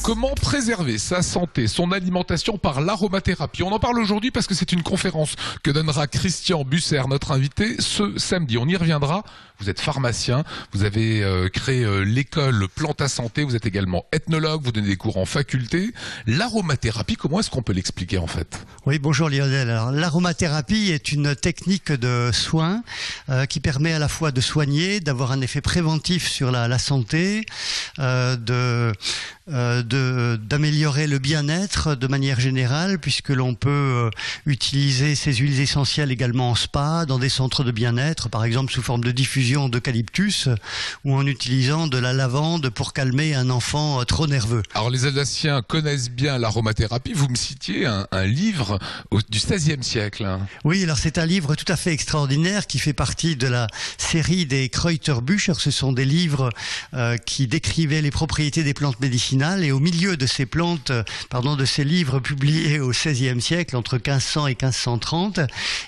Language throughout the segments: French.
Comment préserver sa santé, son alimentation par l'aromathérapie? On en parle aujourd'hui parce que c'est une conférence que donnera Christian Busser, notre invité, ce samedi. On y reviendra. Vous êtes pharmacien, vous avez créé l'école Planta Santé, vous êtes également ethnologue, vous donnez des cours en faculté. L'aromathérapie, comment est-ce qu'on peut l'expliquer en fait? Oui, bonjour Lionel. Alors, l'aromathérapie est une technique de soins qui permet à la fois de soigner, d'avoir un effet préventif sur la santé, d'améliorer le bien-être de manière générale, puisque l'on peut utiliser ces huiles essentielles également en spa, dans des centres de bien-être, par exemple sous forme de diffusion d'eucalyptus, ou en utilisant de la lavande pour calmer un enfant trop nerveux. Alors les Alsaciens connaissent bien l'aromathérapie. Vous me citiez un livre du XVIe siècle. Oui, alors c'est un livre tout à fait extraordinaire qui fait partie de la série des Kräuterbücher. Ce sont des livres qui décrivaient les propriétés des plantes médicinales, et au milieu de ces plantes, de ces livres publiés au XVIe siècle, entre 1500 et 1530,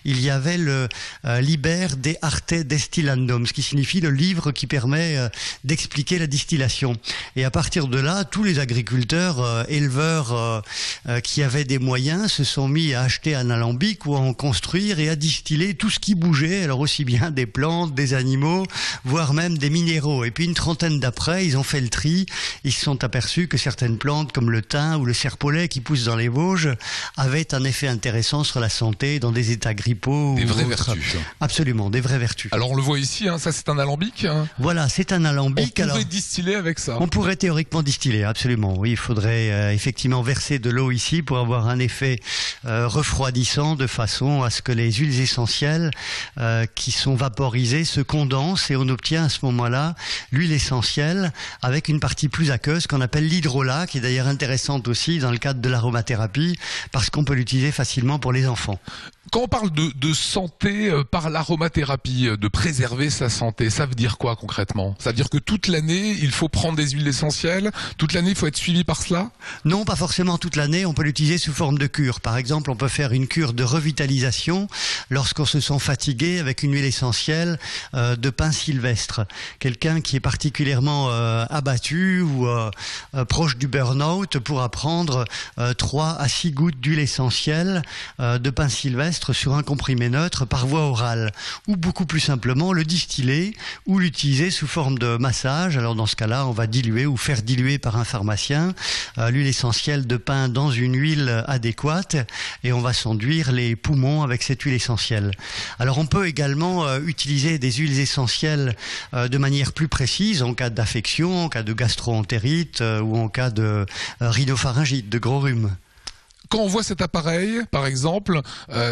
il y avait le Liber de Arte Destillandum, ce qui signifie le livre qui permet d'expliquer la distillation. Et à partir de là, tous les agriculteurs, éleveurs qui avaient des moyens se sont mis à acheter un alambic ou à en construire et à distiller tout ce qui bougeait, alors aussi bien des plantes, des animaux, voire même des minéraux. Et puis une trentaine d'après, ils ont fait le tri, ils se sont aperçus que certaines plantes comme le thym ou le serpolet qui poussent dans les Vosges avaient un effet intéressant sur la santé dans des états grippaux. Des vraies vertus. Absolument, des vraies vertus. Alors on le voit ici, ça c'est un alambic. Voilà, c'est un alambic. On pourrait distiller avec ça. On pourrait théoriquement distiller, absolument. Oui, il faudrait effectivement verser de l'eau ici pour avoir un effet refroidissant, de façon à ce que les huiles essentielles qui sont vaporisées se condensent, et on obtient à ce moment-là l'huile essentielle avec une partie plus aqueuse qu'on appelle l'hydrolat, qui est d'ailleurs intéressante aussi dans le cadre de l'aromathérapie parce qu'on peut l'utiliser facilement pour les enfants. Quand on parle de santé par l'aromathérapie, de préserver sa santé, ça veut dire quoi concrètement? Ça veut dire que toute l'année, il faut prendre des huiles essentielles? Toute l'année, il faut être suivi par cela? Non, pas forcément toute l'année. On peut l'utiliser sous forme de cure. Par exemple, on peut faire une cure de revitalisation lorsqu'on se sent fatigué avec une huile essentielle de pin sylvestre. Quelqu'un qui est particulièrement abattu ou proche du burn-out pourra prendre 3 à 6 gouttes d'huile essentielle de pin sylvestre sur un comprimé neutre par voie orale, ou beaucoup plus simplement le distiller ou l'utiliser sous forme de massage. Alors dans ce cas-là, on va diluer ou faire diluer par un pharmacien l'huile essentielle de pin dans une huile adéquate, et on va s'enduire les poumons avec cette huile essentielle. Alors on peut également utiliser des huiles essentielles de manière plus précise en cas d'affection, en cas de gastro-entérite ou en cas de rhinopharyngite, de gros rhume. Quand on voit cet appareil, par exemple,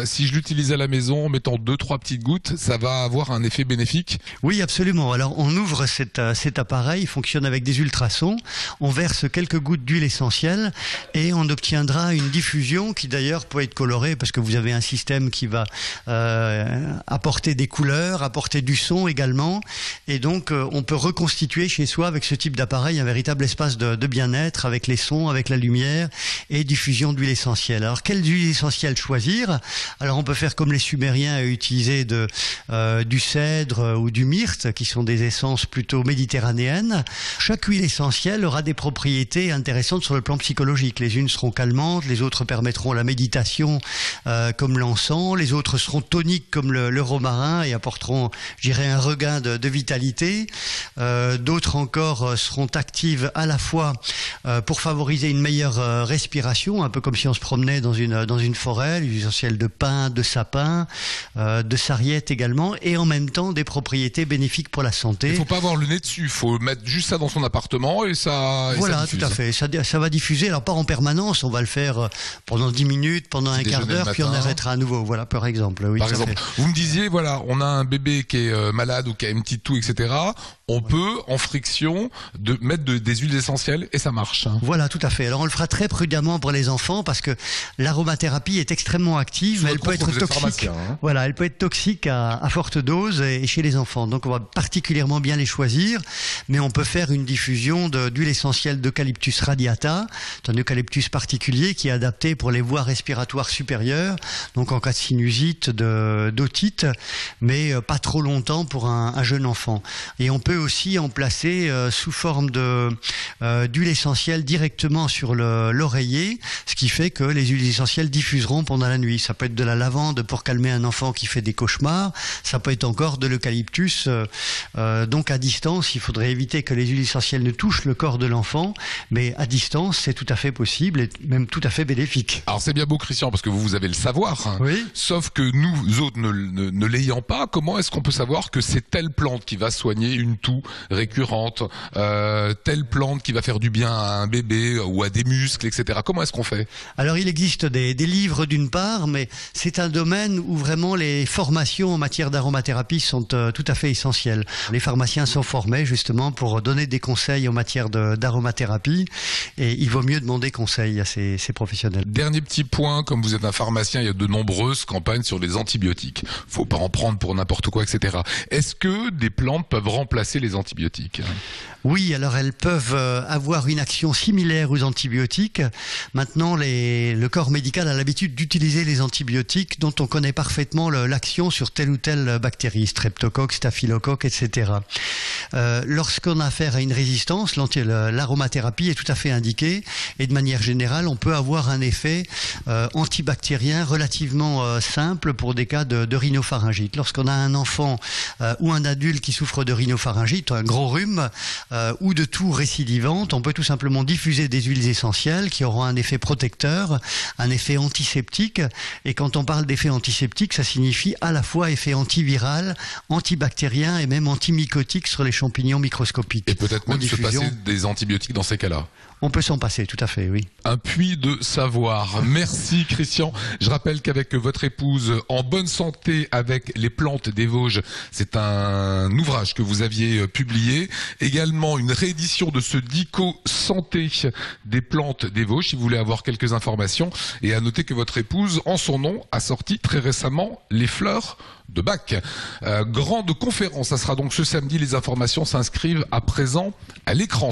si je l'utilise à la maison en mettant 2-3 petites gouttes, ça va avoir un effet bénéfique? Oui, absolument. Alors on ouvre cet appareil, il fonctionne avec des ultrasons, on verse quelques gouttes d'huile essentielle et on obtiendra une diffusion qui d'ailleurs peut être colorée, parce que vous avez un système qui va apporter des couleurs, apporter du son également, et donc on peut reconstituer chez soi avec ce type d'appareil un véritable espace de bien-être, avec les sons, avec la lumière et diffusion d'huile essentielle. Alors, quelle huile essentielle choisir? Alors, on peut faire comme les Sumériens et utiliser du cèdre ou du myrte, qui sont des essences plutôt méditerranéennes. Chaque huile essentielle aura des propriétés intéressantes sur le plan psychologique. Les unes seront calmantes, les autres permettront la méditation, comme l'encens. Les autres seront toniques, comme le romarin, et apporteront, je dirais, un regain de vitalité. D'autres encore seront actives à la fois pour favoriser une meilleure respiration, un peu comme si on se promenait dans une forêt, l'huile essentielle de pin, de sapin, de sarriette également, et en même temps des propriétés bénéfiques pour la santé. Il faut pas avoir le nez dessus, il faut mettre juste ça dans son appartement et ça voilà, ça diffuse. Tout à fait, ça va diffuser, alors pas en permanence, on va le faire pendant 10 minutes, pendant un quart d'heure, puis on arrêtera à nouveau, voilà, par exemple. Oui, par exemple, vous me disiez, voilà, on a un bébé qui est malade ou qui a une petite toux, etc. On peut, en friction, mettre des huiles essentielles et ça marche. Voilà, tout à fait. Alors on le fera très prudemment pour les enfants, parce que l'aromathérapie est extrêmement active, mais elle peut être toxique. Voilà, elle peut être toxique à forte dose et chez les enfants. Donc on va particulièrement bien les choisir, mais on peut faire une diffusion d'huile essentielle d'Eucalyptus radiata, c'est un eucalyptus particulier qui est adapté pour les voies respiratoires supérieures, donc en cas de sinusite, d'otite, mais pas trop longtemps pour un jeune enfant. Et on peut peut aussi en placer sous forme d'huile essentielle directement sur l'oreiller, ce qui fait que les huiles essentielles diffuseront pendant la nuit. Ça peut être de la lavande pour calmer un enfant qui fait des cauchemars, ça peut être encore de l'eucalyptus. Donc à distance, il faudrait éviter que les huiles essentielles ne touchent le corps de l'enfant, mais à distance, c'est tout à fait possible et même tout à fait bénéfique. Alors c'est bien beau, Christian, parce que vous avez le savoir, hein. Oui. Sauf que nous autres ne l'ayant pas, comment est-ce qu'on peut savoir que c'est telle plante qui va soigner une toux récurrente, telle plante qui va faire du bien à un bébé ou à des muscles, etc. Comment est-ce qu'on fait? Alors il existe des livres d'une part, mais c'est un domaine où vraiment les formations en matière d'aromathérapie sont tout à fait essentielles. Les pharmaciens sont formés justement pour donner des conseils en matière d'aromathérapie et il vaut mieux demander conseil à ces professionnels. Dernier petit point, comme vous êtes un pharmacien, il y a de nombreuses campagnes sur les antibiotiques. Faut pas en prendre pour n'importe quoi, etc. Est-ce que des plantes peuvent remplacer les antibiotiques? Oui, alors elles peuvent avoir une action similaire aux antibiotiques. Maintenant, le corps médical a l'habitude d'utiliser les antibiotiques dont on connaît parfaitement l'action sur telle ou telle bactérie, streptocoque, staphylocoque, etc. Lorsqu'on a affaire à une résistance, l'aromathérapie est tout à fait indiquée et de manière générale, on peut avoir un effet antibactérien relativement simple pour des cas de rhinopharyngite. Lorsqu'on a un enfant ou un adulte qui souffre de rhinopharyngite, un gros rhume, ou de toux récidivante, on peut tout simplement diffuser des huiles essentielles qui auront un effet protecteur, un effet antiseptique. Et quand on parle d'effet antiseptique, ça signifie à la fois effet antiviral, antibactérien et même antimycotique sur les champignons microscopiques. Et peut-être même se passer des antibiotiques dans ces cas-là. On peut s'en passer, tout à fait, oui. Un puits de savoir. Merci Christian. Je rappelle qu'avec votre épouse, En bonne santé avec les plantes des Vosges, c'est un ouvrage que vous aviez publié. Également une réédition de ce Dico Santé des plantes des Vosges, si vous voulez avoir quelques informations. Et à noter que votre épouse, en son nom, a sorti très récemment Les Fleurs de Bach. Grande conférence, ça sera donc ce samedi. Les informations s'inscrivent à présent à l'écran.